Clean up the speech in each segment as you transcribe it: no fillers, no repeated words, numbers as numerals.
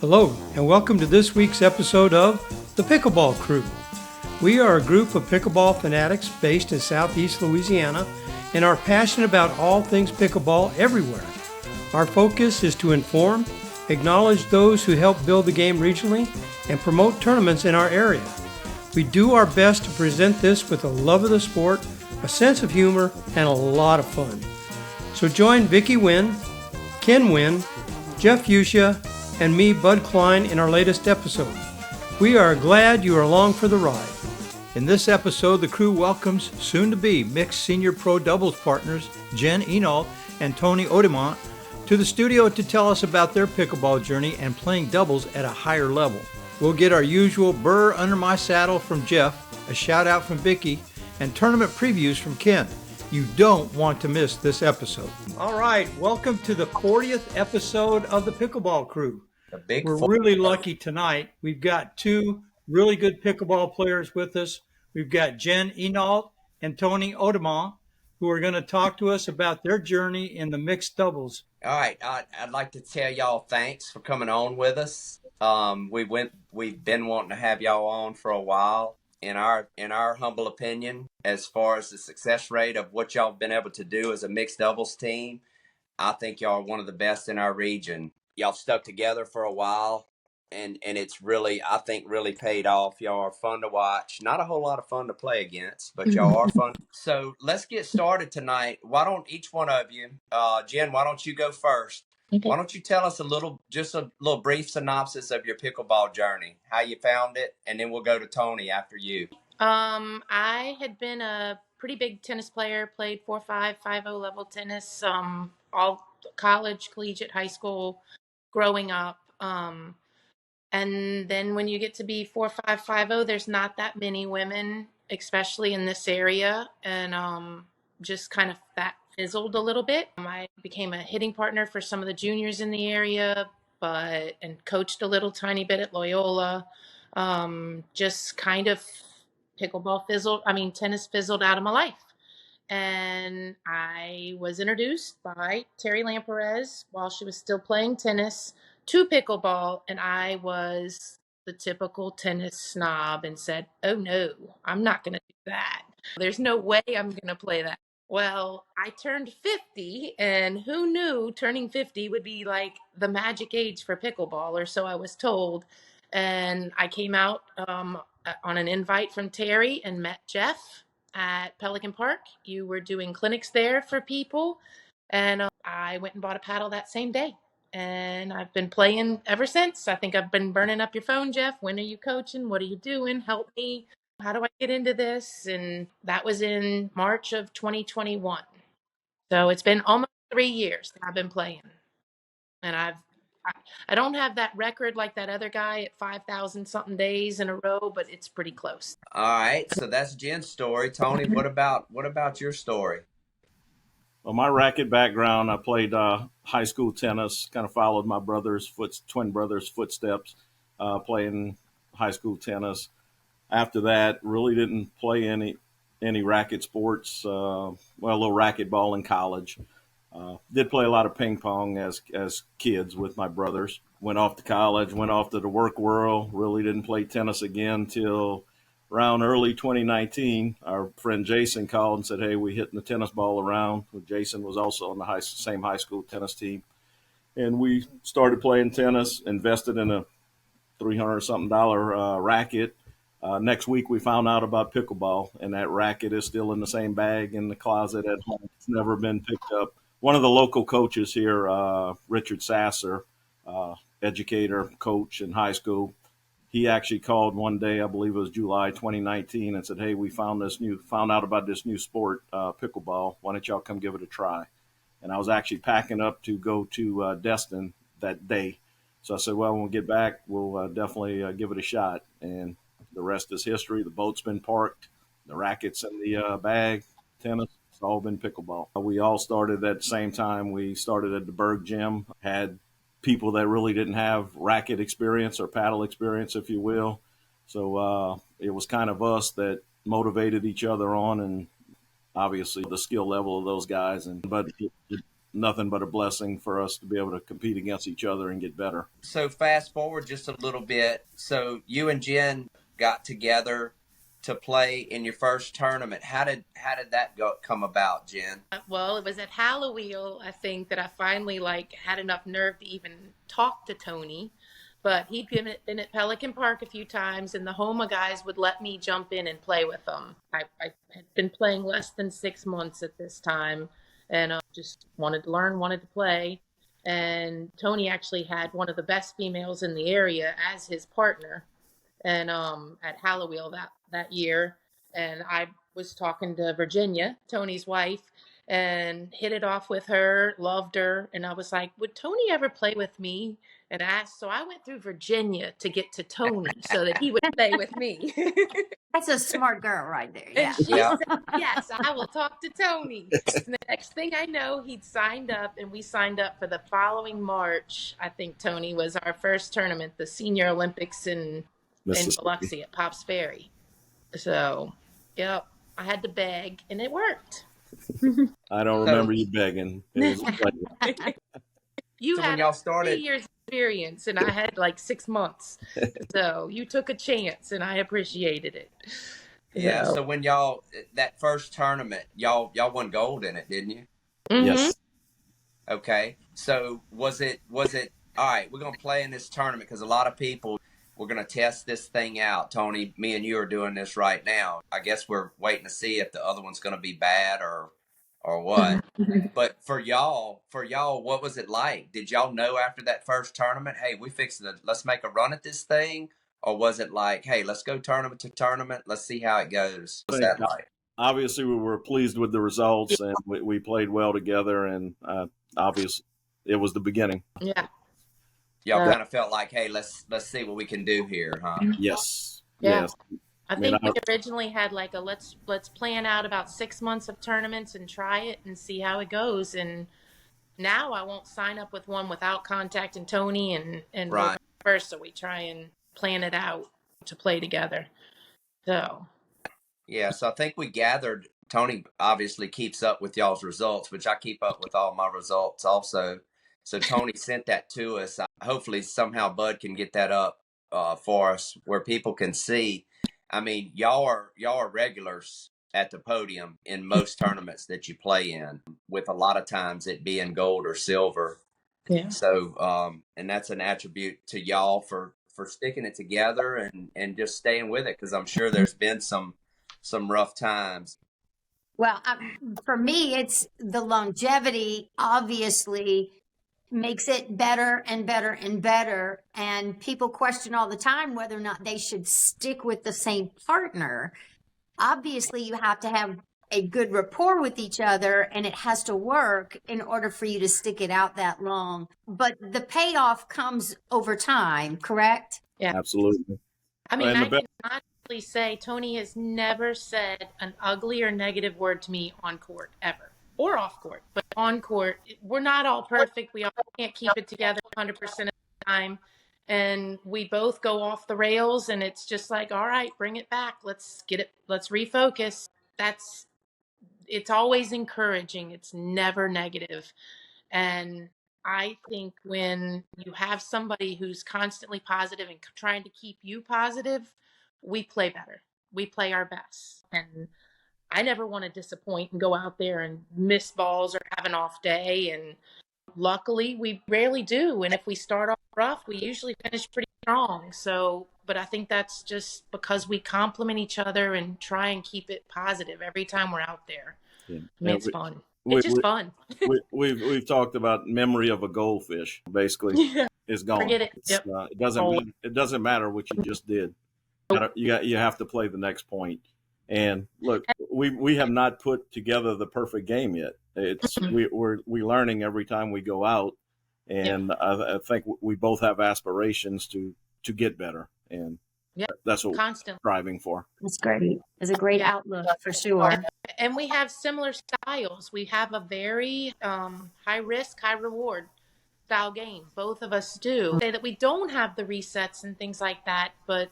Hello, and welcome to this week's episode of The Pickleball Crew. We are a group of pickleball fanatics based in southeast Louisiana and are passionate about all things pickleball everywhere. Our focus is to inform, acknowledge those who help build the game regionally, and promote tournaments in our area. We do our best to present this with a love of the sport, a sense of humor, and a lot of fun. So join Vicki Wynn, Ken Wynn, Jeff Fuchsia, and me, Bud Klein, in our latest episode. We are glad you are along for the ride. In this episode, the crew welcomes soon-to-be mixed senior pro doubles partners Jen Enault and Tony Audemont to the studio to tell us about their pickleball journey and playing doubles at a higher level. We'll get our usual burr under my saddle from Jeff, a shout out from Vicki, and tournament previews from Ken. You don't want to miss this episode. All right, welcome to the 40th episode of the Pickleball Crew. We're really lucky tonight. We've got two really good pickleball players with us. We've got Jen Enault and Tony Audemont, who are going to talk to us about their journey in the mixed doubles. All right, I'd like to tell y'all thanks for coming on with us. We've been wanting to have y'all on for a while. In our humble opinion, as far as the success rate of what y'all been able to do as a mixed doubles team, I think y'all are one of the best in our region. Y'all stuck together for a while, and it's really, I think, really paid off. Y'all are fun to watch. Not a whole lot of fun to play against, but y'all are fun. So let's get started tonight. Why don't each one of you, Jen, why don't you go first? Okay. Why don't you tell us just a little brief synopsis of your pickleball journey, how you found it, and then we'll go to Tony after you. I had been a pretty big tennis player, played 4-5, 5-0 level tennis, all college, collegiate, high school, growing up. And then when you get to be 4-5, 5-0, there's not that many women, especially in this area. And just kind of that fizzled a little bit. I became a hitting partner for some of the juniors in the area, and coached a little tiny bit at Loyola. Just kind of tennis fizzled out of my life. And I was introduced by Terry Lamperez while she was still playing tennis to pickleball, and I was the typical tennis snob and said, "Oh no, I'm not going to do that. There's no way I'm going to play that." Well, I turned 50, and who knew turning 50 would be like the magic age for pickleball, or so I was told. And I came out on an invite from Terry and met Jeff at Pelican Park. You were doing clinics there for people, and I went and bought a paddle that same day. And I've been playing ever since. I think I've been burning up your phone, Jeff. When are you coaching? What are you doing? Help me. How do I get into this? And that was in March of 2021. So it's been almost 3 years that I've been playing. And I don't have that record like that other guy at 5,000 something days in a row, but it's pretty close. All right, so that's Jen's story. Tony, what about your story? Well, my racket background, I played high school tennis, kind of followed my twin brother's footsteps, playing high school tennis. After that, really didn't play any racket sports, a little racquetball in college. Did play a lot of ping pong as kids with my brothers. Went off to college, went off to the work world, really didn't play tennis again till around early 2019, our friend Jason called and said, "Hey, we hitting the tennis ball around." Jason was also on the same high school tennis team. And we started playing tennis, invested in a $300-something racket. Next week, we found out about pickleball, and that racket is still in the same bag in the closet at home. It's never been picked up. One of the local coaches here, Richard Sasser, educator, coach in high school, he actually called one day, I believe it was July 2019, and said, "Hey, we found out about this new sport, pickleball. Why don't y'all come give it a try?" And I was actually packing up to go to Destin that day. So I said, "Well, when we get back, we'll definitely give it a shot." And the rest is history. The boat's been parked, the racket's in the bag, tennis, it's all been pickleball. We all started at the same time. We started at the Berg Gym, had people that really didn't have racket experience or paddle experience, if you will. So it was kind of us that motivated each other on, and obviously the skill level of those guys. But nothing but a blessing for us to be able to compete against each other and get better. So fast forward just a little bit. So you and Jen got together to play in your first tournament. How did that come about, Jen? Well, it was at Halloween, I think, that I finally had enough nerve to even talk to Tony. But he'd been at Pelican Park a few times, and the Homa guys would let me jump in and play with them. I had been playing less than 6 months at this time, and just wanted to learn, wanted to play. And Tony actually had one of the best females in the area as his partner, and at Halloween that year. And I was talking to Virginia, Tony's wife, and hit it off with her, loved her. And I was like, would Tony ever play with me? And asked. So I went through Virginia to get to Tony so that he would play with me. That's a smart girl right there. Yeah. And she said, yes, I will talk to Tony. And the next thing I know, he'd signed up, and we signed up for the following March. I think, Tony, was our first tournament, the Senior Olympics in Biloxi at Pops Ferry. So, yep, I had to beg, and it worked. I don't remember you begging. It was a pleasure. You So had when y'all started, 3 years experience, and I had 6 months. So you took a chance, and I appreciated it. yeah. So when y'all that first tournament, y'all won gold in it, didn't you? Mm-hmm. Yes. Okay. So was it all right? We're gonna play in this tournament because a lot of people. We're going to test this thing out. Tony, me and you are doing this right now. I guess we're waiting to see if the other one's going to be bad or what. But for y'all, what was it like? Did y'all know after that first tournament, hey, let's make a run at this thing? Or was it like, hey, let's go tournament to tournament. Let's see how it goes. What's that like? Obviously, we were pleased with the results, and we played well together, and obviously, it was the beginning. Yeah. Y'all kind of felt like, hey, let's see what we can do here, huh? Yes. Yeah. Yes. I think we originally had let's plan out about 6 months of tournaments and try it and see how it goes. And now I won't sign up with one without contacting Tony and Right. first, so we try and plan it out to play together. So Yeah, so I think we gathered. Tony obviously keeps up with y'all's results, which I keep up with all my results also. So Tony sent that to us. Hopefully somehow Bud can get that up for us where people can see. I mean, y'all are regulars at the podium in most tournaments that you play in, with a lot of times it being gold or silver. yeah. So and that's an attribute to y'all for sticking it together and just staying with it, because I'm sure there's been some rough times. Well, for me, it's the longevity obviously makes it better and better and better. And people question all the time whether or not they should stick with the same partner. Obviously, you have to have a good rapport with each other, and it has to work in order for you to stick it out that long. But the payoff comes over time, correct? Yeah. Absolutely. I mean, And I the can honestly say Tony has never said an ugly or negative word to me on court, ever. Or off court. But on court, we're not all perfect. We all can't keep it together 100% of the time. And we both go off the rails, and it's just like, all right, bring it back. Let's refocus. It's always encouraging. It's never negative. And I think when you have somebody who's constantly positive and trying to keep you positive, we play better. We play our best. And I never want to disappoint and go out there and miss balls or have an off day. And luckily, we rarely do. And if we start off rough, we usually finish pretty strong. So, but I think that's just because we complement each other and try and keep it positive every time we're out there. Yeah. I mean, it's fun. It's just fun. We've talked about memory of a goldfish. Basically, Yeah. it's gone. Forget it. Yep. It doesn't matter what you just did. You have to play the next point. And look, we have not put together the perfect game yet. It's we're learning every time we go out, and I think we both have aspirations to get better, and that's what we're striving for. That's great. It's a great outlook for sure. And we have similar styles. We have a very high risk, high reward style game. Both of us do. Say that we don't have the resets and things like that, but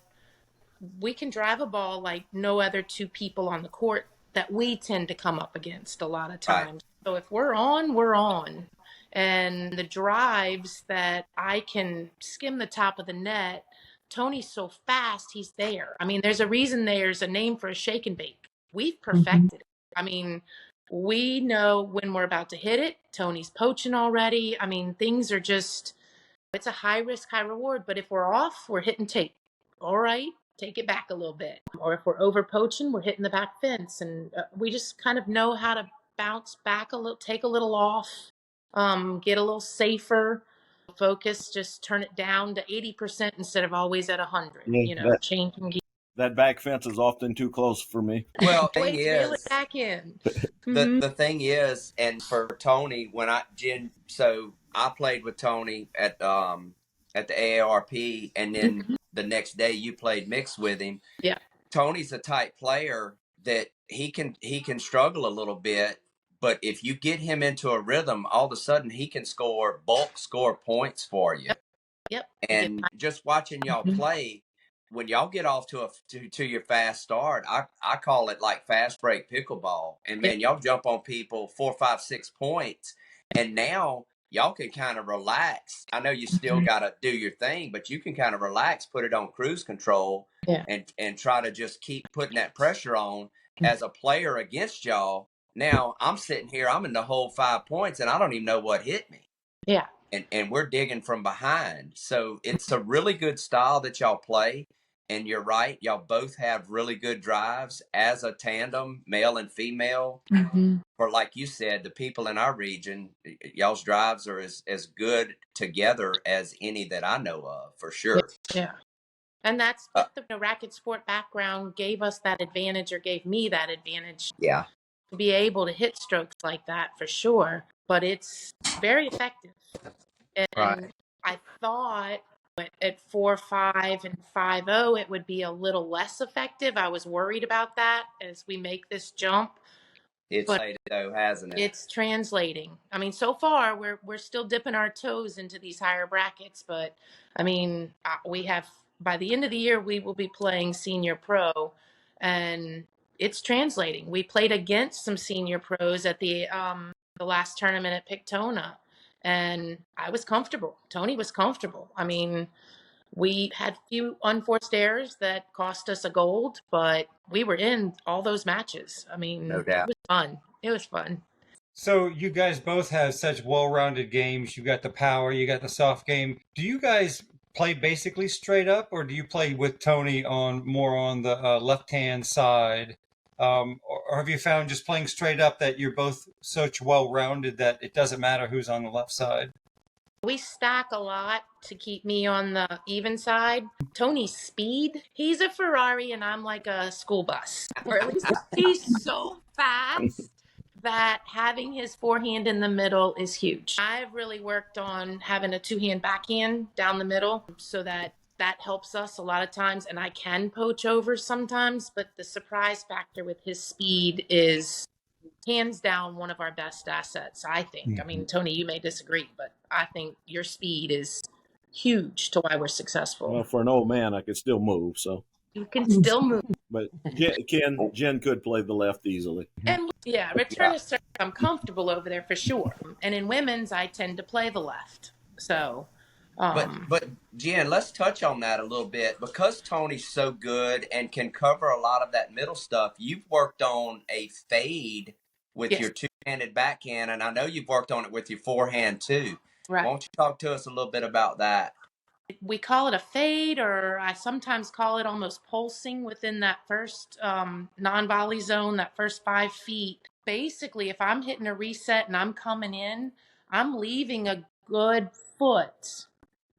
we can drive a ball like no other two people on the court that we tend to come up against a lot of times. Right. So if we're on, we're on. And the drives that I can skim the top of the net, Tony's so fast, he's there. I mean, there's a reason there's a name for a shake and bake. We've perfected it. I mean, we know when we're about to hit it. Tony's poaching already. I mean, things are just, it's a high risk, high reward. But if we're off, we're hitting tape. All right, take it back a little bit. Or if we're over poaching, we're hitting the back fence. And we just kind of know how to bounce back a little, take a little off, get a little safer, focus, just turn it down to 80% instead of always at 100, Yeah, changing gear. that back fence is often too close for me. Well, the Wait, thing reel it is, back in. the thing is, and for Tony, so I played with Tony at the AARP, and then the next day you played mixed with him. Yeah. Tony's a type player that he can struggle a little bit, but if you get him into a rhythm, all of a sudden he can bulk score points for you. Yep. And just watching y'all play, when y'all get off to your fast start, I call it like fast break pickleball. And man, y'all jump on people 4, 5, 6 points, and now y'all can kind of relax. I know you still got to do your thing, but you can kind of relax, put it on cruise control, and try to just keep putting that pressure on as a player against y'all. Now I'm sitting here, I'm in the whole 5 points, and I don't even know what hit me. Yeah. And we're digging from behind. So it's a really good style that y'all play. And you're right, y'all both have really good drives as a tandem, male and female. Or like you said, the people in our region, y'all's drives are as good together as any that I know of, for sure. Yeah. And that's the racket sport background gave us that advantage, or gave me that advantage. Yeah. To be able to hit strokes like that, for sure. But it's very effective. And Right. I thought at 4-5 and 5-0 it would be a little less effective. I was worried about that as we make this jump. It's But played though, hasn't it? it's translating. I mean, so far we're still dipping our toes into these higher brackets, but I mean, we have, by the end of the year we will be playing senior pro, and it's translating. We played against some senior pros at the last tournament at Pictona, and I was comfortable. Tony was comfortable. I mean, we had a few unforced errors that cost us a gold, but we were in all those matches. I mean, No doubt. It was fun. It was fun. So you guys both have such well-rounded games. You got the power, you got the soft game. Do you guys play basically straight up, or do you play with Tony more on the left-hand side? Or have you found just playing straight up that you're both such well-rounded that it doesn't matter who's on the left side? We stack a lot to keep me on the even side. Tony's speed, he's a Ferrari and I'm like a school bus. Or at least he's so fast that having his forehand in the middle is huge. I've really worked on having a two-hand backhand down the middle so that helps us a lot of times, and I can poach over sometimes, but the surprise factor with his speed is hands down one of our best assets, I think. I mean, Tony, you may disagree, but I think your speed is huge to why we're successful. Well, for an old man, I could still move, so. You can still move. But Jen could play the left easily. And yeah, return to serve, I'm comfortable over there for sure. And in women's, I tend to play the left. So, But Jen, let's touch on that a little bit. Because Tony's so good and can cover a lot of that middle stuff, you've worked on a fade with your two-handed backhand, and I know you've worked on it with your forehand too. Right. Won't you talk to us a little bit about that? We call it a fade, or I sometimes call it almost pulsing within that first non-volley zone, that first 5 feet. Basically, if I'm hitting a reset and I'm coming in, I'm leaving a good foot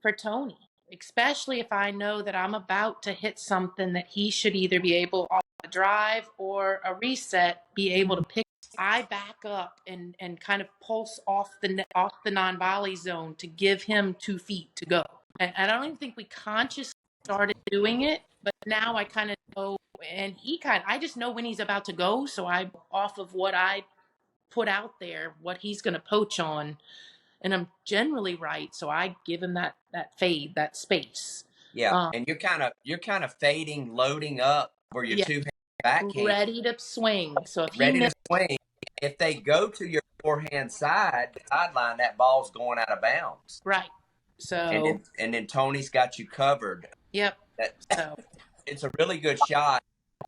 for Tony, especially if I know that I'm about to hit something that he should either be able, off the drive or a reset, be able to pick. I back up and kind of pulse off the non-volley zone to give him 2 feet to go. And I don't even think we consciously started doing it, but now I kind of know, and I just know when he's about to go. So I, off of what I put out there, what he's going to poach on, and I'm generally right. So I give him that fade, that space. Yeah. And you're kind of fading, loading up for your two-hand backhand. Ready to swing. So if ready to swing. If they go to your forehand sideline, that ball's going out of bounds. Right. So And then Tony's got you covered. yep. So It's a really good shot,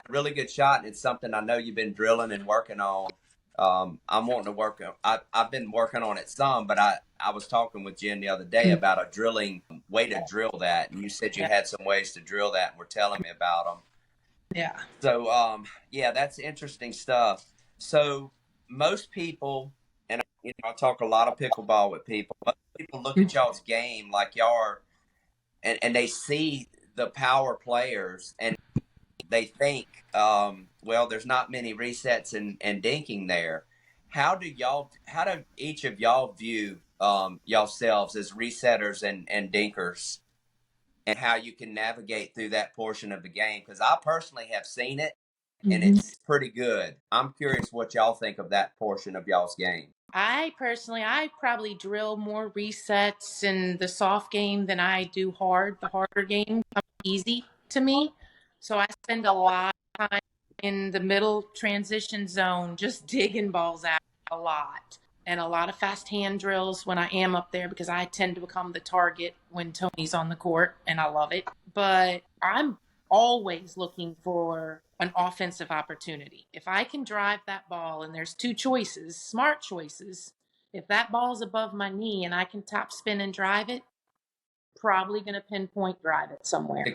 and it's something I know you've been drilling and working on. I'm wanting to work on. I've been working on it some, but I was talking with Jen the other day about a way to drill that, and you said you had some ways to drill that, and were telling me about them. yeah. So yeah, that's interesting stuff. So most people, and I talk a lot of pickleball with people. Most people look at y'all's game like y'all are, and they see the power players, and they think, well, there's not many resets and dinking there. How do each of y'all view yourselves as resetters and dinkers, and how you can navigate through that portion of the game? Because I personally have seen it, and it's pretty good. I'm curious what y'all think of that portion of y'all's game. I probably drill more resets in the soft game than I do hard. The harder game comes easy to me. So I spend a lot of time in the middle transition zone just digging balls out a lot. And a lot of fast hand drills when I am up there, because I tend to become the target when Tony's on the court, and I love it. But I'm always looking for an offensive opportunity. If I can drive that ball, and there's two choices, smart choices. If that ball's above my knee and I can top spin and drive it, probably going to pinpoint drive it somewhere. To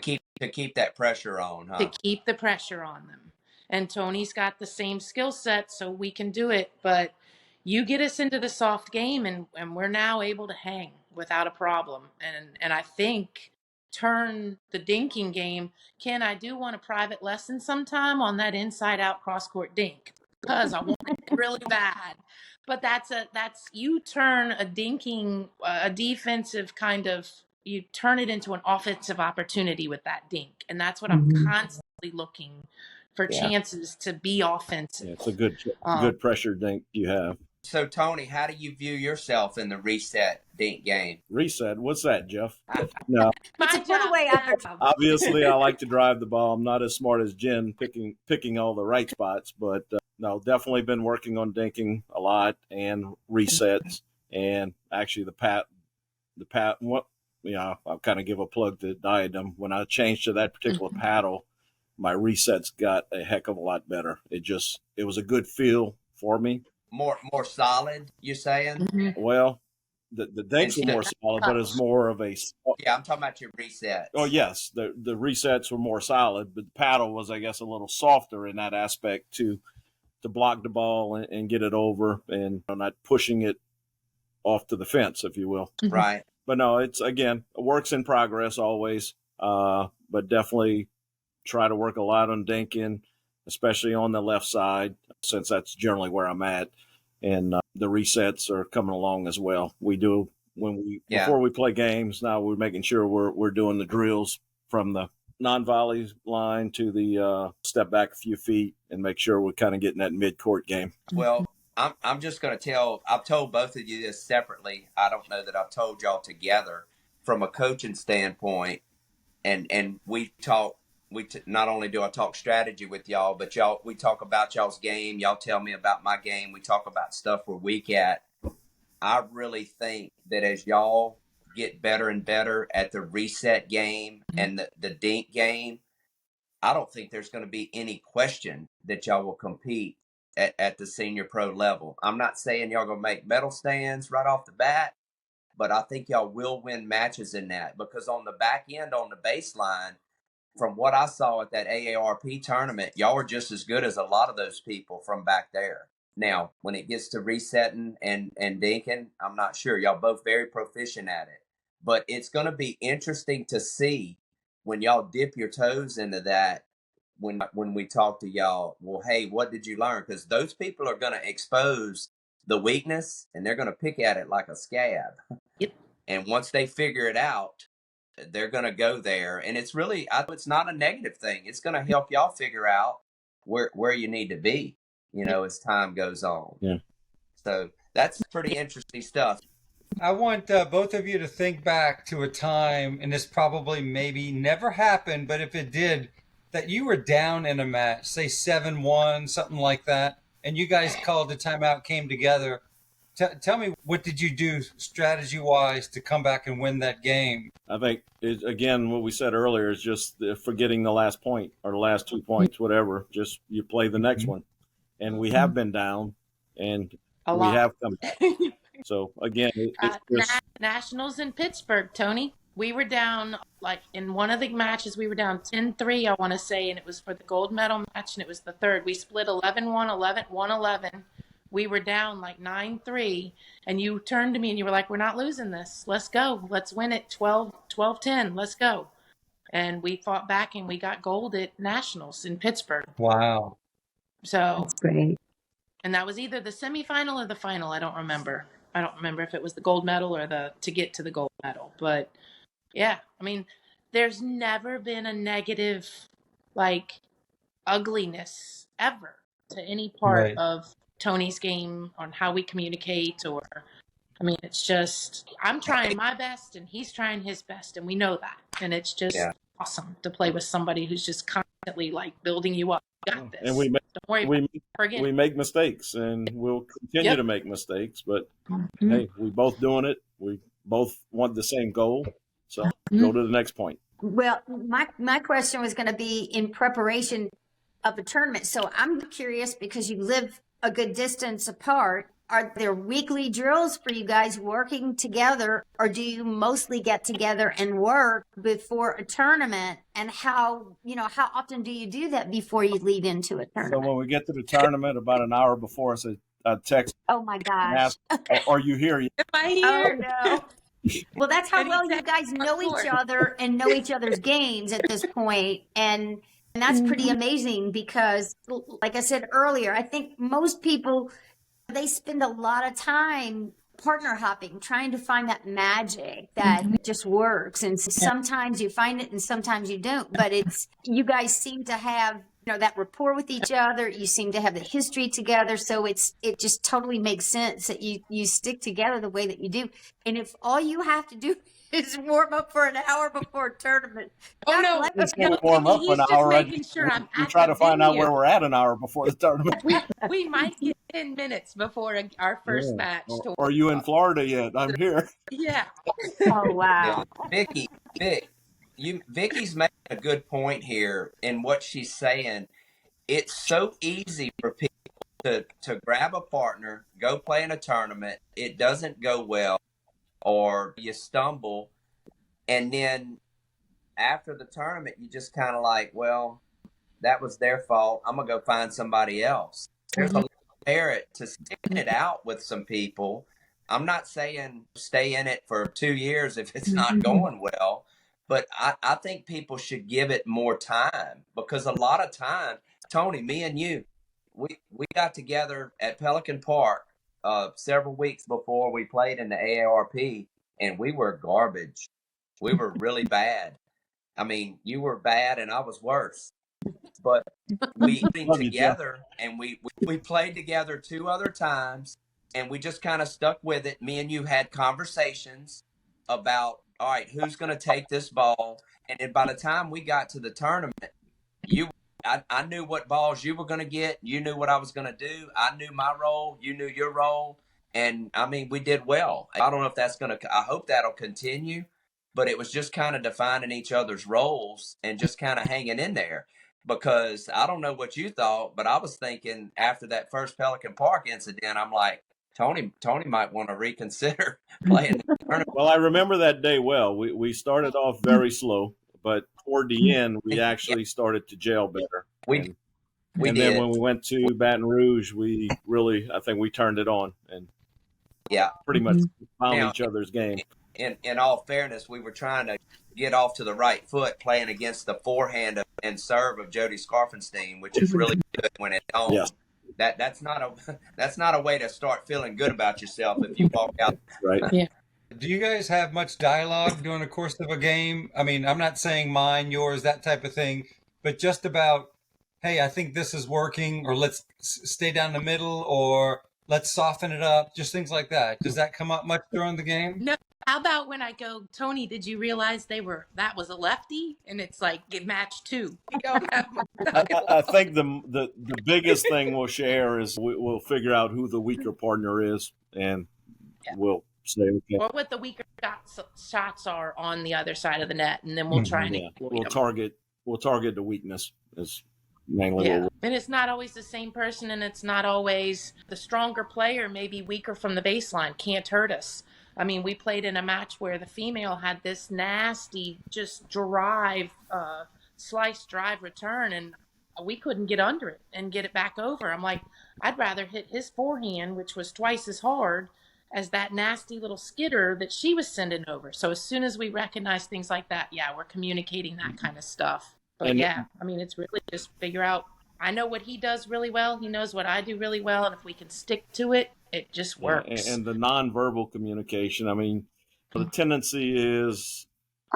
keep that pressure on, huh? To keep the pressure on them. And Tony's got the same skill set, so we can do it. But you get us into the soft game, and we're now able to hang without a problem. And I think turn the dinking game. Ken, I do want a private lesson sometime on that inside out cross court dink, because I want it really bad. But that's you turn a dinking, a defensive kind of, you turn it into an offensive opportunity with that dink. And that's what I'm constantly looking for, chances to be offensive. Yeah, it's a good pressure dink you have. So, Tony, how do you view yourself in the reset dink game? Reset? What's that, Jeff? No. It's a put away opportunity. Obviously, I like to drive the ball. I'm not as smart as Jen picking all the right spots, but no, definitely been working on dinking a lot and resets. And actually, I'll kind of give a plug to Diadem. When I changed to that particular paddle, my resets got a heck of a lot better. It was a good feel for me. More solid, you saying? Well, the dinks were more solid, but it's more of a. Yeah, I'm talking about your resets. Oh yes, the resets were more solid, but the paddle was, I guess, a little softer in that aspect to block the ball and get it over, and not pushing it off to the fence, if you will. Right. But no, it's again a works in progress always. But definitely try to work a lot on dinking, especially on the left side, since that's generally where I'm at. And the resets are coming along as well. We do before we play games. Now we're making sure we're doing the drills from the non-volley line to the step back a few feet and make sure we're kind of getting that mid-court game. Well, I'm just going to I've told both of you this separately. I don't know that I've told y'all together from a coaching standpoint. And we talk. Not only do I talk strategy with y'all, but we talk about y'all's game. Y'all tell me about my game. We talk about stuff we're weak at. I really think that as y'all get better and better at the reset game and the dink game, I don't think there's going to be any question that y'all will compete at the senior pro level. I'm not saying y'all going to make medal stands right off the bat, but I think y'all will win matches in that, because on the back end, on the baseline, from what I saw at that AARP tournament, y'all are just as good as a lot of those people from back there. Now, when it gets to resetting and dinking, I'm not sure. Y'all both very proficient at it. But it's going to be interesting to see when y'all dip your toes into that, when we talk to y'all, well, hey, what did you learn? Because those people are going to expose the weakness, and they're going to pick at it like a scab. Yep. And once they figure it out, they're going to go there. And it's really, it's not a negative thing. It's going to help y'all figure out where you need to be, as time goes on. Yeah. So that's pretty interesting stuff. I want both of you to think back to a time, and this probably maybe never happened, but if it did, that you were down in a match, say 7-1, something like that, and you guys called the timeout, came together, Tell me, what did you do strategy-wise to come back and win that game? I think, again, what we said earlier is just forgetting the last point or the last 2 points, whatever. Just you play the next one. And we have been down, and A we lot. have come back. So, again, it's just Nationals in Pittsburgh, Tony. We were down, like, in one of the matches, we were down 10-3, I want to say, and it was for the gold medal match, and it was the third. We split 11-1, 1-11. We were down, like, 9-3, and you turned to me and you were like, we're not losing this. Let's go. Let's win it 12-10. Let's go. And we fought back, and we got gold at Nationals in Pittsburgh. Wow. So, That's great. and that was either the semifinal or the final. I don't remember if it was the gold medal or to get to the gold medal. But yeah, I mean, there's never been a negative, like, ugliness ever to any part Right. of Tony's game on how we communicate, or, I mean, it's just, I'm trying my best and he's trying his best, and we know that. And it's just Yeah. awesome to play with somebody who's just constantly, like, building you up. You got this. and we make, Don't worry about it. Forget we it. make mistakes, and we'll continue Yep. to make mistakes. But Mhm. hey, we both doing it. We both want the same goal. So Mm-hmm. go to the next point. Well, my question was going to be in preparation of a tournament. So I'm curious, because you live a good distance apart, are there weekly drills for you guys working together, or do you mostly get together and work before a tournament? And how often do you do that before you lead into a So tournament? when we get to the tournament, about an hour before, I say, text Oh my and gosh. ask, "Are you here yet?" Am I Oh here? no. Well, that's how And well he's you guys actually know on each board. other and know each other's games at this point. And that's pretty amazing because, like I said earlier, I think most people, they spend a lot of time partner hopping, trying to find that magic that just works. And sometimes you find it and sometimes you don't. But you guys seem to have, that rapport with each other. You seem to have the history together. So it just totally makes sense that you stick together the way that you do. And if all you have to do is warm up for an hour before a tournament. Oh, God no. bless Let's you. go warm up He's an just hour. making sure I'm We at try the to find out venue. where we're at an hour before the tournament. We might get 10 minutes before our first Yeah. match. To Are you in Florida yet? I'm here. Yeah. Oh, wow. Yeah, Vicky's making a good point here in what she's saying. It's so easy for people to grab a partner, go play in a tournament. It doesn't go well, or you stumble, and then after the tournament, you just kind of like, well, that was their fault. I'm gonna go find somebody else. There's a merit to sticking it out with some people. I'm not saying stay in it for 2 years if it's not going well, but I think people should give it more time, because a lot of time, Tony, me and you, we got together at Pelican Park several weeks before we played in the AARP, and we were garbage. We were really bad. I mean, you were bad and I was worse. But we came Love you, Jeff. together, and we played together 2 other times, and we just kind of stuck with it. Me and you had conversations about, all right, who's going to take this ball? And then by the time we got to the tournament, I knew what balls you were going to get. You knew what I was going to do. I knew my role. You knew your role. And I mean, we did well. I don't know if that's going to, I hope that'll continue, but it was just kind of defining each other's roles and just kind of hanging in there. Because I don't know what you thought, but I was thinking after that first Pelican Park incident, I'm like, Tony might want to reconsider playing the tournament. Well, I remember that day well. We started off very slow, but toward the end, we actually started to gel better. We And did. then when we went to Baton Rouge, we really, I think we turned it on and Yeah. pretty much found Now, each other's game. in all fairness, we were trying to get off to the right foot playing against the forehand and serve of Jody Scarfenstein, which is really good when it's on. Yeah. That's not a way to start feeling good about yourself if you walk out. Right. Do you guys have much dialogue during the course of a game? I mean, I'm not saying mine, yours, that type of thing, but just about, hey, I think this is working, or let's stay down the middle, or let's soften it up, just things like that. Does that come up much during the game? How about when I go, Tony, did you realize that was a lefty? And it's like, get match 2. You don't have my I think the biggest thing we'll share is we'll figure out who the weaker partner is, and Yeah. we'll say, okay, Or what the weaker shots are on the other side of the net, and then we'll try and yeah, exploit we'll them. target the weakness is mainly Yeah, what and it's not always the same person, and it's not always the stronger player, maybe weaker from the baseline, can't hurt us. I mean, we played in a match where the female had this nasty, just slice drive return, and we couldn't get under it and get it back over. I'm like, I'd rather hit his forehand, which was twice as hard as that nasty little skitter that she was sending over. So as soon as we recognize things like that, yeah, we're communicating that kind of stuff. But And yeah, I mean, it's really just figure out. I know what he does really well. He knows what I do really well. And if we can stick to it, it just works. and the nonverbal communication. I mean, the tendency is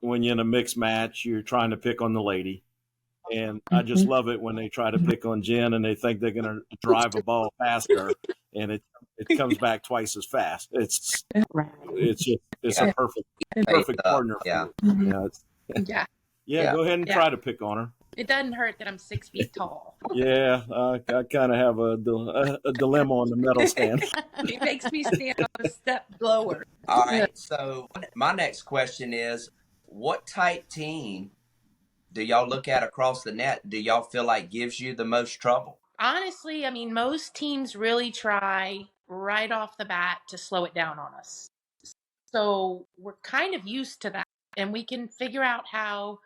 when you're in a mixed match, you're trying to pick on the lady. And I just love it when they try to pick on Jen and they think they're going to drive a ball faster, and it comes back twice as fast. It's a perfect partner. Yeah. Yeah, Yeah. yeah. Go ahead and try to pick on her. It doesn't hurt that I'm 6 feet tall. Yeah, I kind of have a dilemma on the medal stand. It makes me stand a step lower. All right. So my next question is, what type team do y'all look at across the net? Do y'all feel like gives you the most trouble? Honestly, I mean, most teams really try right off the bat to slow it down on us. So we're kind of used to that, and we can figure out how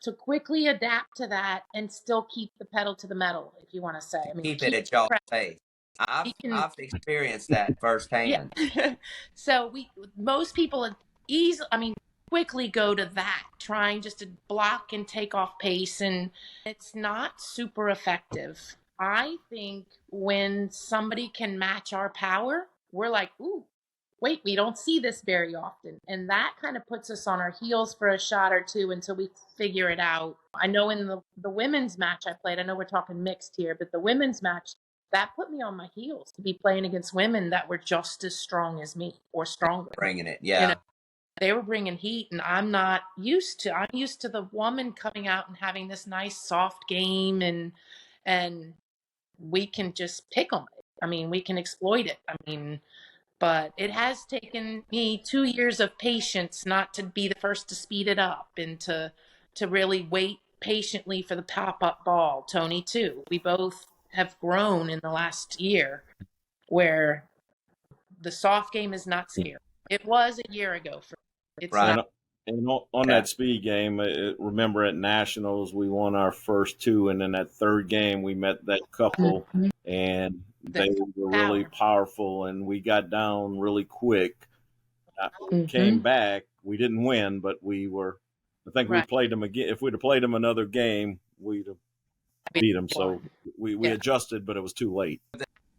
to quickly adapt to that and still keep the pedal to the metal, if you want to say. I mean, Keep it at y'all's pace. We can- I've experienced that firsthand. Yeah. So most people quickly go to that, trying just to block and take off pace, and it's not super effective. I think when somebody can match our power, we're like, ooh, wait, we don't see this very often. And that kind of puts us on our heels for a shot or two until we figure it out. I know in the women's match I played, I know we're talking mixed here, but the women's match, that put me on my heels to be playing against women that were just as strong as me or stronger. Bringing it, yeah. You know, they were bringing heat, and I'm not used to. I'm used to the woman coming out and having this nice soft game, and we can just pick on it. I mean, we can exploit it. I mean, but it has taken me 2 years of patience not to be the first to speed it up and to really wait patiently for the pop-up ball. Tony, too. We both have grown in the last year where the soft game is not scary. It was a year ago. It's Right. not. And on that speed game, remember at Nationals, we won our first 2, and then that third game, we met that couple, and they were really powerful, and we got down really quick. Came back. We didn't win, but we were. I think we played them again. If we'd have played them another game, we'd have beat them. So we adjusted, but it was too late.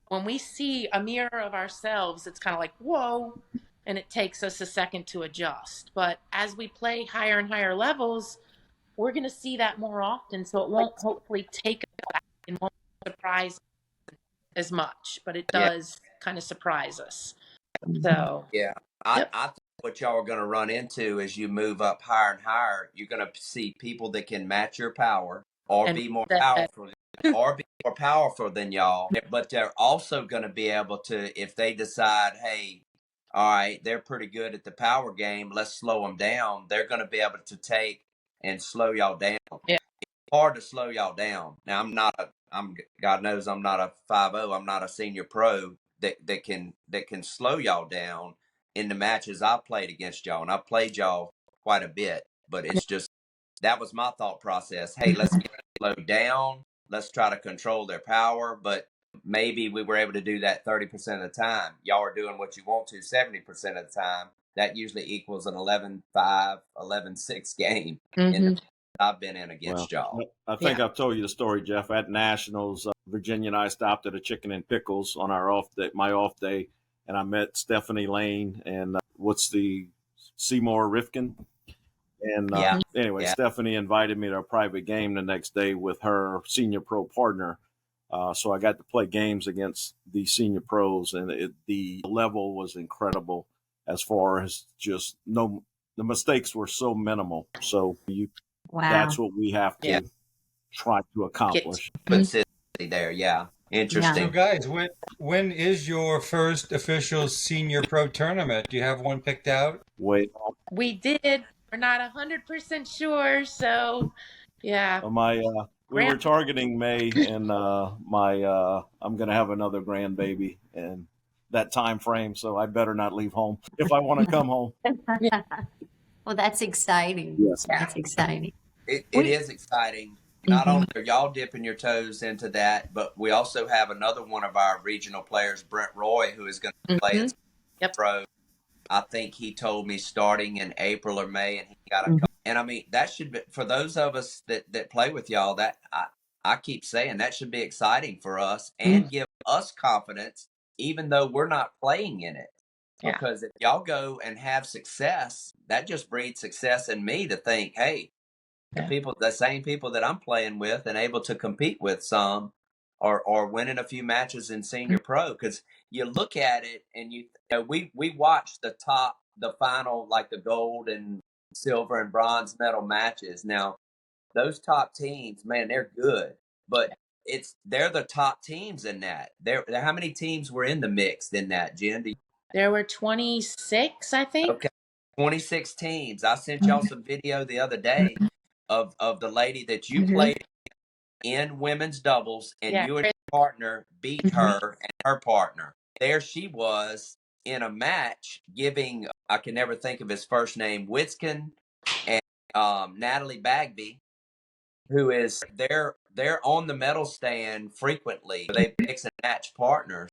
When we see a mirror of ourselves, it's kind of like, whoa, and it takes us a second to adjust. But as we play higher and higher levels, we're going to see that more often. So it won't hopefully take us back and won't surprise as much, but it does kind of surprise us. So yeah, I think what y'all are going to run into as you move up higher and higher, you're going to see people that can match your power or be more powerful than y'all, but they're also going to be able to, if they decide, hey, all right, they're pretty good at the power game, let's slow them down, they're going to be able to take and slow y'all down. Yeah. It's hard to slow y'all down. Now, God knows I'm not a 5-0, I'm not a senior pro that can slow y'all down in the matches I played against y'all, and I played y'all quite a bit, but it's just, that was my thought process. Hey, let's get slow down. Let's try to control their power, but maybe we were able to do that 30% of the time. Y'all are doing what you want to 70% of the time. That usually equals an 11-5, 11-6 game I've been in against y'all. I think I've told you the story, Jeff. At Nationals, Virginia and I stopped at a Chicken and Pickles on our my off day, and I met Stephanie Lane and Seymour Rifkin. And anyway, Stephanie invited me to a private game the next day with her senior pro partner. So I got to play games against the senior pros, and the level was incredible. as far as just no, the mistakes were so minimal. So Wow. that's what we have to Yeah. try to accomplish. Consistency there. Yeah. So Interesting. guys, when is your first official senior pro tournament? Do you have one picked out? Wait, We did. We're not 100% sure, so yeah. we were targeting May, and I'm gonna have another grandbaby in that time frame, so I better not leave home if I want to come home. Well, that's exciting. Yes. That's exciting. It is exciting. Not only are y'all dipping your toes into that, but we also have another one of our regional players, Brent Roy, who is going to play at pro. I think he told me starting in April or May, and he got a couple. And I mean, that should be, for those of us that play with y'all, that I keep saying that should be exciting for us and give us confidence, even though we're not playing in it. Yeah. Because if y'all go and have success, that just breeds success in me to think, hey, the same people that I'm playing with and able to compete with some are winning a few matches in senior pro. Because you look at it and we watch the final, like the gold and silver and bronze medal matches. Now, those top teams, man, they're good, but they're the top teams in that. How many teams were in the mix in that, Jen? There were 26, I think. Okay, 26 teams. I sent y'all some video the other day of the lady that you played in women's doubles, and you and your partner beat her and her partner. There she was in a match giving, I can never think of his first name, Witzkin and Natalie Bagby, who is they're on the medal stand frequently. They mix and match partners,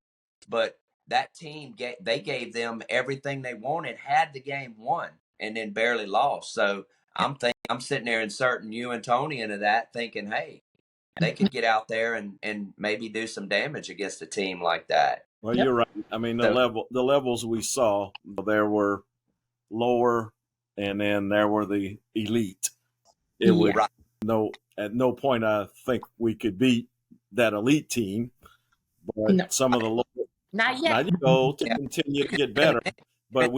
but that team gave them everything they wanted, had the game won, and then barely lost. So I'm sitting there inserting you and Tony into that, thinking, hey, they could get out there and maybe do some damage against a team like that. Well, you're right. I mean, the levels we saw, there were lower, and then there were the elite. It would at no point I think we could beat that elite team, but some of the lower. Not yet. I go to continue to get better, but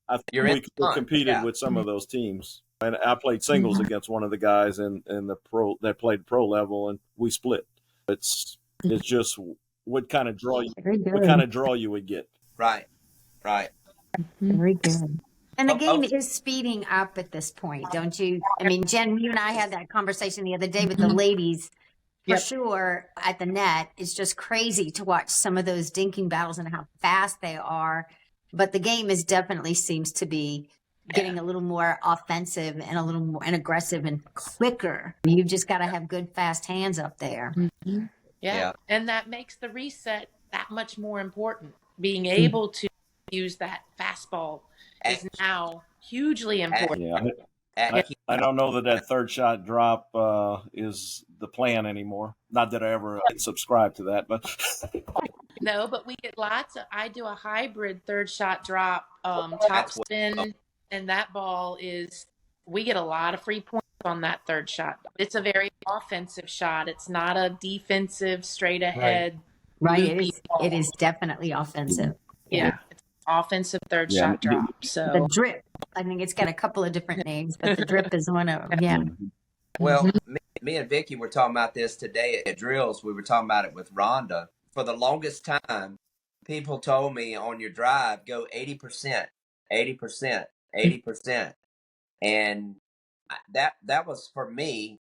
I think we competed with some of those teams. And I played singles against one of the guys in the pro that played pro level, and we split. It's just what kind of draw you would get. Right. Very good. And the game is speeding up at this point, don't you? I mean, Jen, you and I had that conversation the other day with the ladies. For sure, at the net, it's just crazy to watch some of those dinking battles and how fast they are. But the game definitely seems to be getting a little more offensive and a little more aggressive and quicker. You've just got to have good, fast hands up there. Yeah. And that makes the reset that much more important. Being able to use that fastball is now hugely important. Yeah. I don't know that third shot drop is the plan anymore. Not that I ever subscribe to that, but no. But we get I do a hybrid third shot drop, top spin, and that ball we get a lot of free points on that third shot. It's a very offensive shot. It's not a defensive straight ahead. Right. It is definitely offensive. Yeah. It's offensive third shot drop. So the drip. I think it's got a couple of different names, but the drip is one of them. Yeah. Well, me and Vicky were talking about this today at drills. We were talking about it with Rhonda. For the longest time, people told me on your drive, go 80%, 80%, 80%. And that was for me,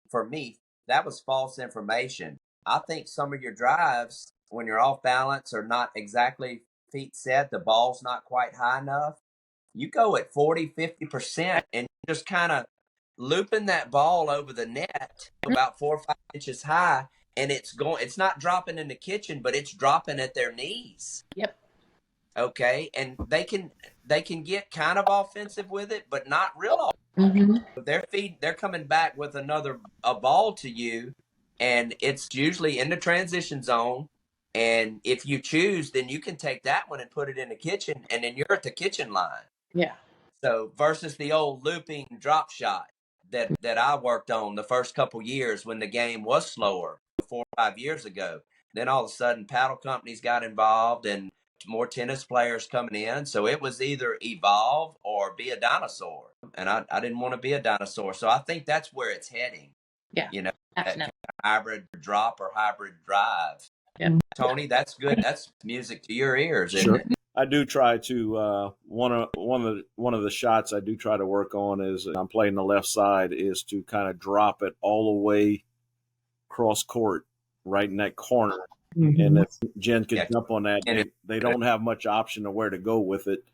that was false information. I think some of your drives, when you're off balance or not exactly feet set, the ball's not quite high enough, you go at 40, 50% and just kind of looping that ball over the net about 4 or 5 inches high, and it's not dropping in the kitchen, but it's dropping at their knees. Yep. Okay. And they can get kind of offensive with it, but not real They're coming back with a ball to you, and it's usually in the transition zone. And if you choose, then you can take that one and put it in the kitchen, and then you're at the kitchen line. Yeah. So versus the old looping drop shot that I worked on the first couple years when the game was slower, 4 or 5 years ago. Then all of a sudden paddle companies got involved, and more tennis players coming in. So it was either evolve or be a dinosaur. And I didn't want to be a dinosaur. So I think that's where it's heading. Yeah, You know, that kind definitely. of hybrid drop or hybrid drive. Yep. Tony, that's good. That's music to your ears, isn't Sure. it? I do try to one of the shots I do try to work on is I'm playing the left side is to kind of drop it all the way cross court right in that corner. And if Jen could Yeah. jump on that, they don't have much option of where to go with it,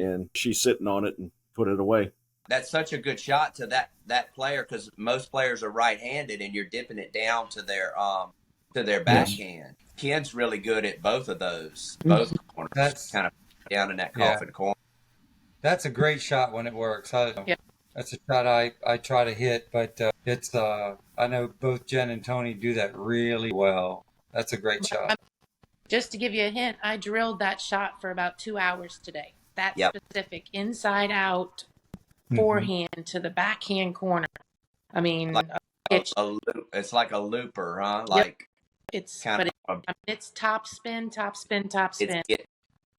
and she's sitting on it and put it away. That's such a good shot to that player, because most players are right-handed, and you're dipping it down to their backhand. Ken's really good at both of those, both corners. That's kind of down in that Yeah. coffin corner. That's a great shot when it works. Yeah. That's a shot I try to hit, but it's I know both Jen and Tony do that really well. That's a great shot. Just to give you a hint, I drilled that shot for about 2 hours today. That Yep. specific inside out Mhm. forehand to the backhand corner. I mean, Like it's It's like a looper, huh? Like it's kind but of it's top spin, top spin, top spin.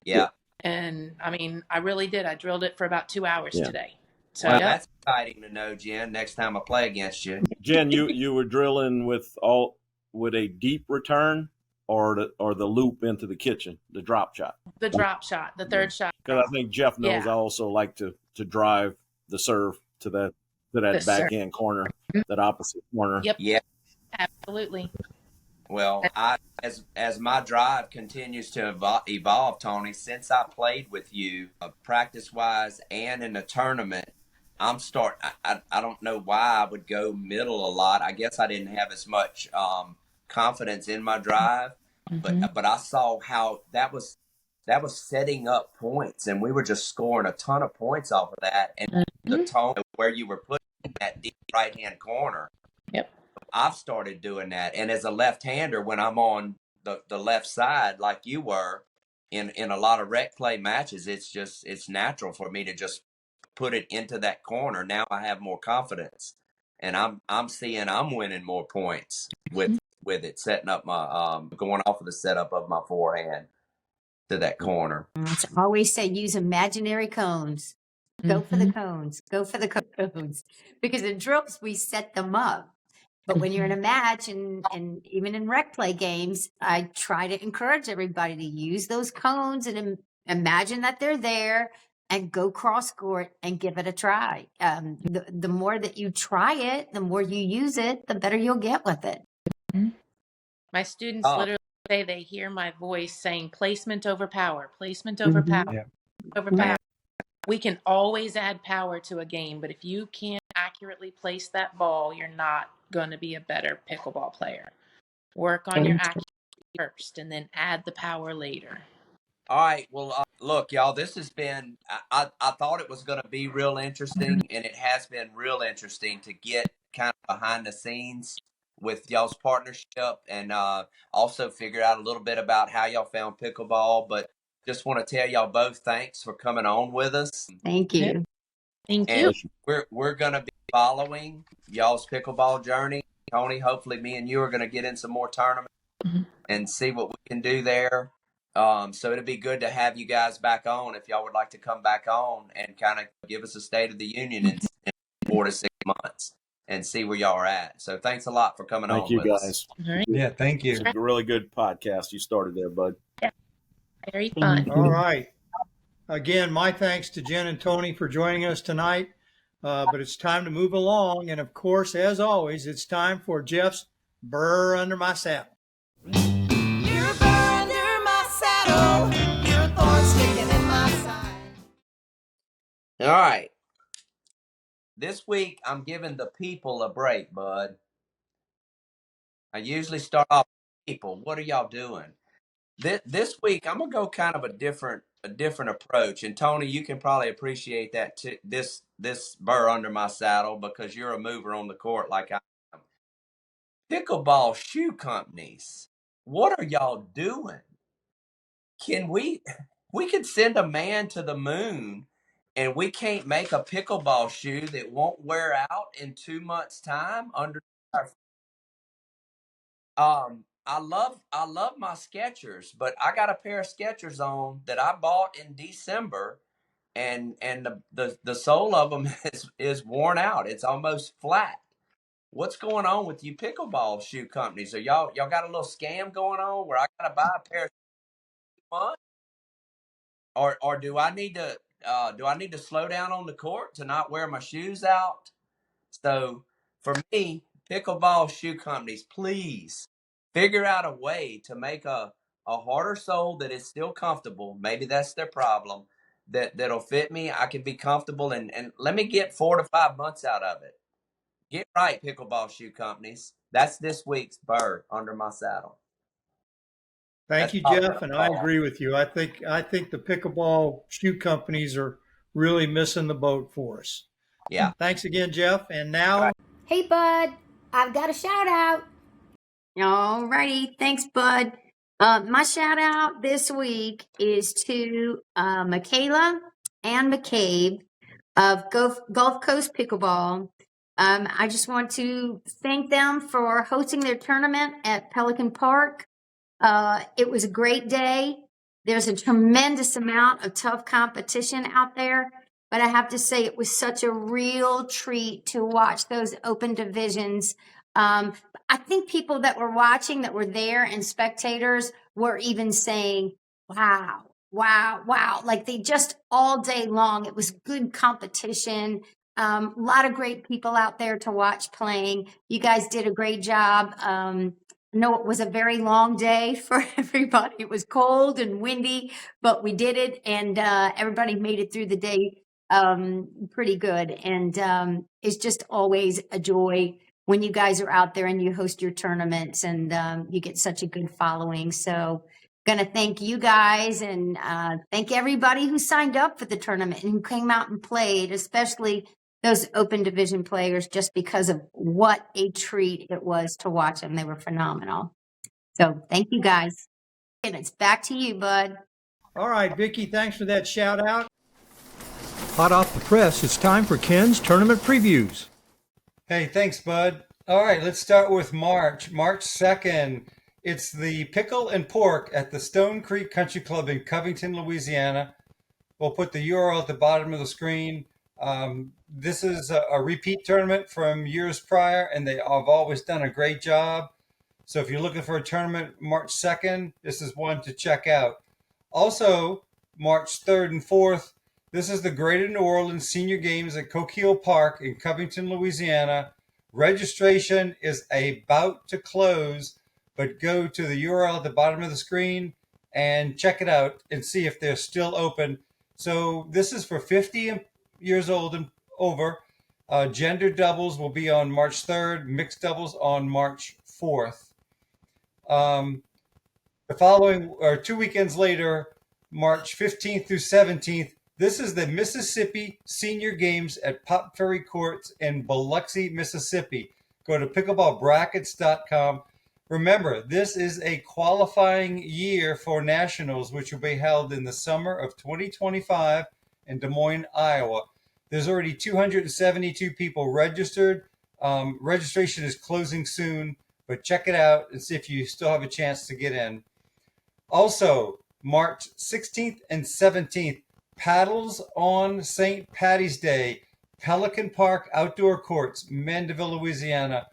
yeah. And I mean, I really did. I drilled it for about 2 hours Yeah. today. So Well, yeah. that's exciting to know, Jen. Next time I play against you, Jen, you were drilling with a deep return or the loop into the kitchen, the drop shot. The drop shot, the third shot. Because I think Jeff knows Yeah. I also like to drive the serve to that The serve. backhand corner, that opposite corner. Yep. yeah. Absolutely. Well, as my drive continues to evolve, Tony, since I played with you, practice wise and in the tournament, I don't know why I would go middle a lot. I guess I didn't have as much confidence in my drive, but I saw how that was setting up points, and we were just scoring a ton of points off of that. And the tone where you were putting that deep right hand corner. Yep. I've started doing that, and as a left-hander, when I'm on the left side, like you were, in a lot of rec play matches, it's natural for me to just put it into that corner. Now I have more confidence, and I'm seeing I'm winning more points with it, setting up my going off of the setup of my forehand to that corner. I always say use imaginary cones. Go for the cones. Go for the cones. Because in drills, we set them up. But when you're in a match and even in rec play games, I try to encourage everybody to use those cones and imagine that they're there and go cross court and give it a try. The more that you try it, the more you use it, the better you'll get with it. My students literally say they hear my voice saying placement over power, placement over power, Yeah. over power. We can always add power to a game, but if you can't accurately place that ball, you're not going to be a better pickleball player. Work on your accuracy first and then add the power later. All right. Well, look, y'all, this has been, I thought it was going to be real interesting, and it has been real interesting to get kind of behind the scenes with y'all's partnership, and also figure out a little bit about how y'all found pickleball. But just want to tell y'all both thanks for coming on with us. Thank you. Thank And you. we're going to be following y'all's pickleball journey. Tony, hopefully me and you are going to get in some more tournaments and see what we can do there. So it'd be good to have you guys back on if y'all would like to come back on and kind of give us a state of the union in 4 to 6 months and see where y'all are at. So thanks a lot for coming on. Thank you, with us. guys. All right. Yeah, thank you. It's a really good podcast you started there, bud. Very fun. All right. Again, my thanks to Jen and Tony for joining us tonight. But it's time to move along. And of course, as always, it's time for Jeff's Burr Under My Saddle. You're a burr under my saddle. You're a thorn sticking in my side. All right. This week, I'm giving the people a break, bud. I usually start off with people. What are y'all doing? This week, I'm gonna go kind of a different approach. And Tony, you can probably appreciate that too, this burr under my saddle, because you're a mover on the court like I am. Pickleball shoe companies, what are y'all doing? Can we could send a man to the moon, and we can't make a pickleball shoe that won't wear out in 2 months' time under our I love my Skechers, but I got a pair of Skechers on that I bought in December, and the sole of them is worn out. It's almost flat. What's going on with you pickleball shoe companies? Are y'all got a little scam going on where I gotta buy a pair of shoes, or do I need to slow down on the court to not wear my shoes out? So for me, pickleball shoe companies, please figure out a way to make a harder sole that is still comfortable. Maybe that's their problem. That'll fit me. I can be comfortable and let me get 4 to 5 months out of it. Get right, pickleball shoe companies. That's this week's bird under my saddle. Thank That's you, my Jeff, and I pickleball. agree with you. I think the pickleball shoe companies are really missing the boat for us. Yeah. Thanks again, Jeff. And All now right. Hey, Bud, I've got a shout out. All righty. Thanks, Bud. My shout out this week is to Michaela and McCabe of Gulf Coast Pickleball. I just want to thank them for hosting their tournament at Pelican Park. It was a great day. There's a tremendous amount of tough competition out there, but I have to say it was such a real treat to watch those open divisions. I think people that were watching, that were there, and spectators were even saying, wow, wow, wow. Like they just all day long, it was good competition. A lot of great people out there to watch playing. You guys did a great job. No, it was a very long day for everybody. It was cold and windy, but we did it, and everybody made it through the day pretty good. And it's just always a joy when you guys are out there and you host your tournaments, and you get such a good following. So, gonna thank you guys, and thank everybody who signed up for the tournament and who came out and played, especially those open division players, just because of what a treat it was to watch them. They were phenomenal. So thank you guys. And it's back to you, Bud. all right, Vicky, thanks for that shout out. Hot off the press, it's time for Ken's tournament previews. Hey, thanks, Bud. All right, let's start with March 2nd. It's the Pickle and Pork at the Stone Creek Country Club in Covington, Louisiana. We'll put the URL at the bottom of the screen. This is a repeat tournament from years prior, and they have always done a great job. So if you're looking for a tournament March 2nd, this is one to check out. Also, March 3rd and 4th, this is the Greater New Orleans Senior Games at Coquille Park in Covington, Louisiana. Registration is about to close, but go to the URL at the bottom of the screen and check it out and see if they're still open. So this is for 50 years old and over. Gender doubles will be on March 3rd, mixed doubles on March 4th. The following, or 2 weekends later, March 15th through 17th, this is the Mississippi Senior Games at Pop Ferry Courts in Biloxi, Mississippi. Go to pickleballbrackets.com. Remember, this is a qualifying year for nationals, which will be held in the summer of 2025 in Des Moines, Iowa. There's already 272 people registered. Registration is closing soon, but check it out and see if you still have a chance to get in. Also, March 16th and 17th, Paddles on St. Patty's Day, Pelican Park Outdoor Courts, Mandeville, Louisiana.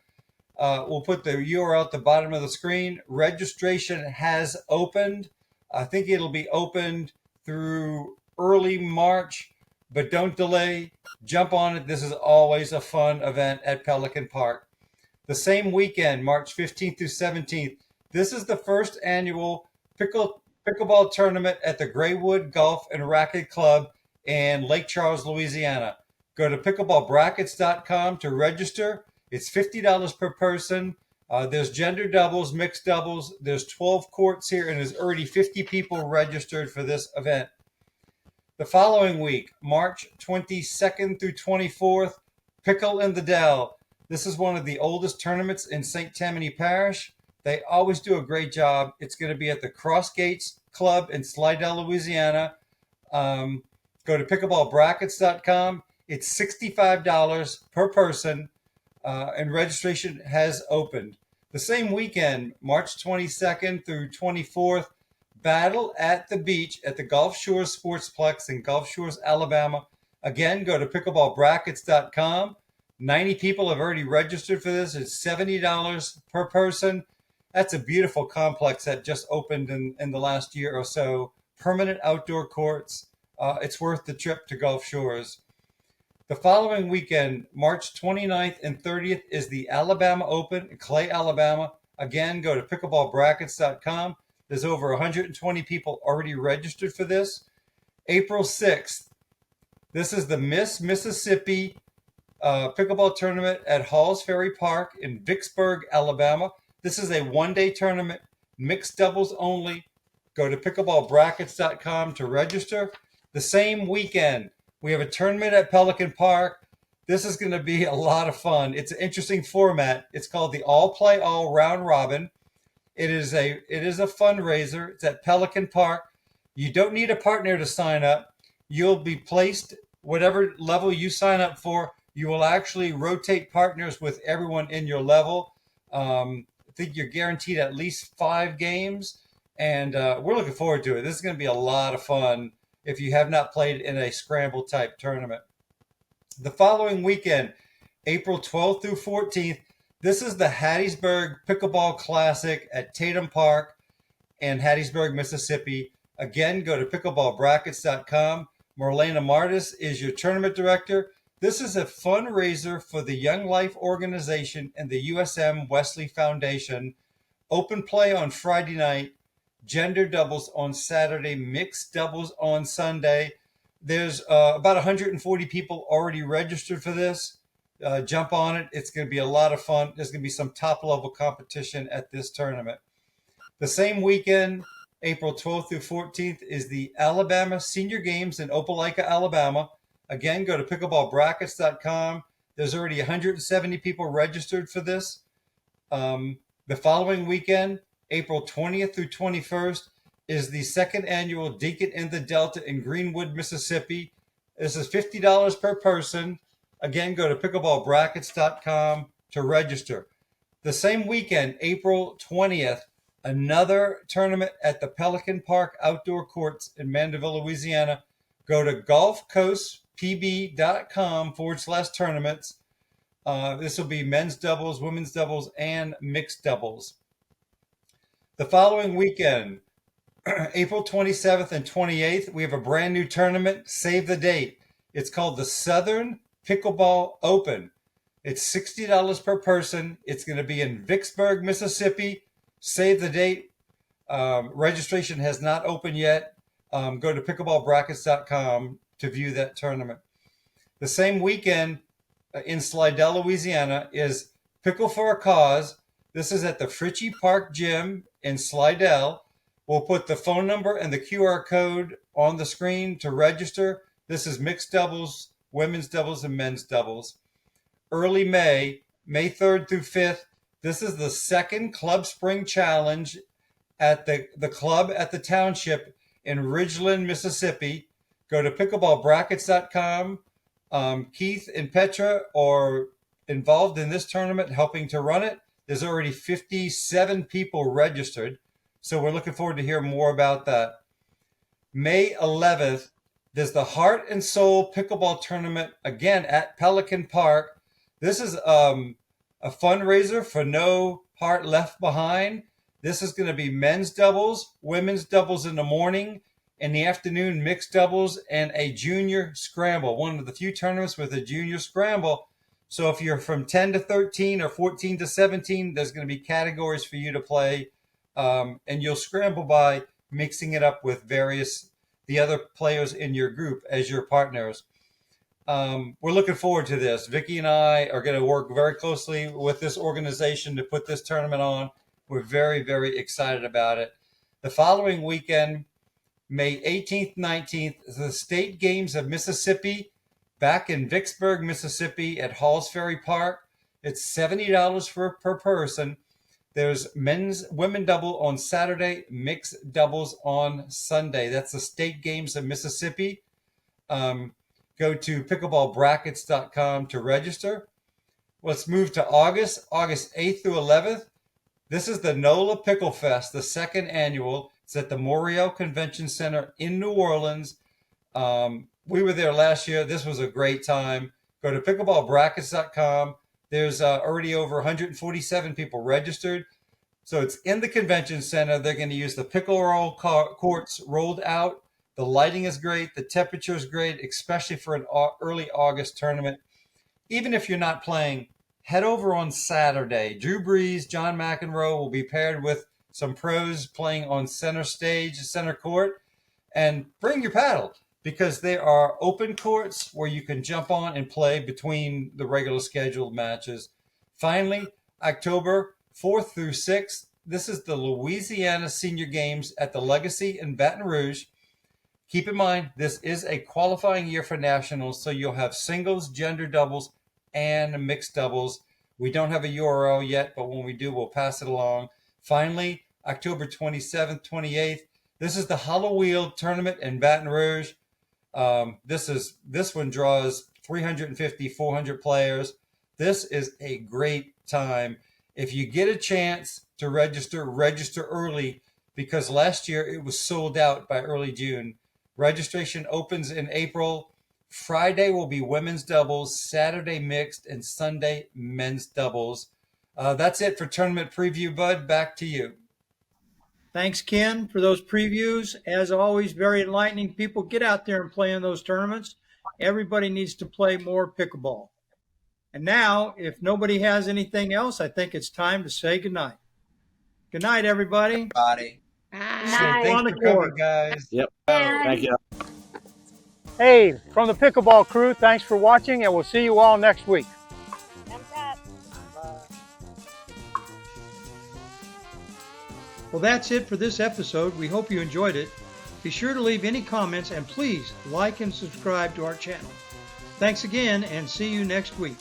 We'll put the URL at the bottom of the screen. Registration has opened. I think it'll be opened through early March, but don't delay. Jump on it. This is always a fun event at Pelican Park. The same weekend, March 15th through 17th, this is the first annual pickleball tournament at the Graywood Golf and Racquet Club in Lake Charles, Louisiana. Go to pickleballbrackets.com to register. It's $50 per person. There's gender doubles, mixed doubles. There's 12 courts here, and there's already 50 people registered for this event. The following week, March 22nd through 24th, Pickle in the Dell. This is one of the oldest tournaments in St. Tammany Parish. They always do a great job. It's going to be at the Cross Gates Club in Slidell, Louisiana. Go to pickleballbrackets.com. It's $65 per person, and registration has opened. The same weekend, March 22nd through 24th, Battle at the Beach at the Gulf Shores Sportsplex in Gulf Shores, Alabama. Again, go to pickleballbrackets.com. 90 people have already registered for this. It's $70 per person. That's a beautiful complex that just opened in the last year or so. Permanent outdoor courts. It's worth the trip to Gulf Shores. The following weekend, March 29th and 30th, is the Alabama Open in Clay, Alabama. Again, go to pickleballbrackets.com. There's over 120 people already registered for this. April 6th, this is the Miss Mississippi pickleball tournament at Halls Ferry Park in Vicksburg, Alabama. This is a one-day tournament, mixed doubles only. Go to pickleballbrackets.com to register. The same weekend, we have a tournament at Pelican Park. This is going to be a lot of fun. It's an interesting format. It's called the All Play All Round Robin. It is a fundraiser. It's at Pelican Park. You don't need a partner to sign up. You'll be placed whatever level you sign up for. You will actually rotate partners with everyone in your level. I think you're guaranteed at least 5 games, and we're looking forward to it. This is going to be a lot of fun if you have not played in a scramble type tournament. The following weekend, April 12th through 14th, this is the Hattiesburg Pickleball Classic at Tatum Park in Hattiesburg, Mississippi. Again, go to pickleballbrackets.com. Marlena Martis is your tournament director. This is a fundraiser for the Young Life organization and the USM Wesley Foundation. Open play on Friday night, gender doubles on Saturday, mixed doubles on Sunday. There's about 140 people already registered for this. Jump on it. It's going to be a lot of fun. There's going to be some top-level competition at this tournament. The same weekend, April 12th through 14th, is the Alabama Senior Games in Opelika, Alabama. Again, go to pickleballbrackets.com. There's already 170 people registered for this. The following weekend, April 20th through 21st, is the second annual Deacon in the Delta in Greenwood, Mississippi. This is $50 per person. Again, go to pickleballbrackets.com to register. The same weekend, April 20th, another tournament at the Pelican Park Outdoor Courts in Mandeville, Louisiana. Go to golfcoastpb.com/tournaments. This will be men's doubles, women's doubles, and mixed doubles. The following weekend, April 27th and 28th, we have a brand new tournament. Save the date. It's called the Southern Pickleball Open. It's $60 per person. It's going to be in Vicksburg, Mississippi. Save the date. Registration has not opened yet. Go to pickleballbrackets.com to view that tournament. The same weekend in Slidell, Louisiana is Pickle for a Cause. This is at the Fritchie Park Gym in Slidell. We'll put the phone number and the QR code on the screen to register. This is mixed doubles, women's doubles, and men's doubles. Early May 3rd through 5th, this is the second Club Spring Challenge at the club at the township in Ridgeland, Mississippi. Go to pickleballbrackets.com. Keith and Petra are involved in this tournament, helping to run it. There's already 57 people registered, so we're looking forward to hear more about that. May 11th, there's the Heart and Soul Pickleball Tournament, again at Pelican Park. This is a fundraiser for No Heart Left Behind. This is going to be men's doubles, women's doubles in the morning, in the afternoon mixed doubles, and a junior scramble. One of the few tournaments with a junior scramble. So if you're from 10 to 13 or 14 to 17, there's going to be categories for you to play. And you'll scramble by mixing it up with the other players in your group as your partners. We're looking forward to this. Vicki and I are going to work very closely with this organization to put this tournament on. We're very, very excited about it. The following weekend, May 18th, 19th, is the State Games of Mississippi back in Vicksburg, Mississippi at Halls Ferry Park. It's $70 per person. There's women double on Saturday, mixed doubles on Sunday. That's the State Games of Mississippi. Go to pickleballbrackets.com to register. Let's move to August 8th through 11th. This is the NOLA Pickle Fest, the second annual. It's at the Morial Convention Center in New Orleans. We were there last year. This was a great time. Go to pickleballbrackets.com. There's already over 147 people registered. So it's in the convention center. They're going to use the pickleball courts rolled out. The lighting is great. The temperature is great, especially for an early August tournament. Even if you're not playing, head over on Saturday. Drew Brees, John McEnroe will be paired with some pros playing on center stage, center court, and bring your paddle because there are open courts where you can jump on and play between the regular scheduled matches. Finally, October 4th through 6th, this is the Louisiana Senior Games at the Legacy in Baton Rouge. Keep in mind, this is a qualifying year for nationals, so you'll have singles, gender doubles, and mixed doubles. We don't have a URL yet, but when we do, we'll pass it along. Finally, October 27th, 28th, this is the Hollow Wheel Tournament in Baton Rouge. This one draws 350, 400 players. This is a great time. If you get a chance to register early because last year it was sold out by early June. Registration opens in April. Friday will be women's doubles, Saturday mixed, and Sunday men's doubles. That's it for tournament preview, Bud. Back to you. Thanks, Ken, for those previews. As always, very enlightening. People, get out there and play in those tournaments. Everybody needs to play more pickleball. And now, if nobody has anything else, I think it's time to say goodnight. Good night, everybody. Everybody. Night. Thanks On the for coming, court. guys. Yep. Bye. Thank you. Hey, from the Pickleball crew, thanks for watching, and we'll see you all next week. Well, that's it for this episode. We hope you enjoyed it. Be sure to leave any comments and please like and subscribe to our channel. Thanks again and see you next week.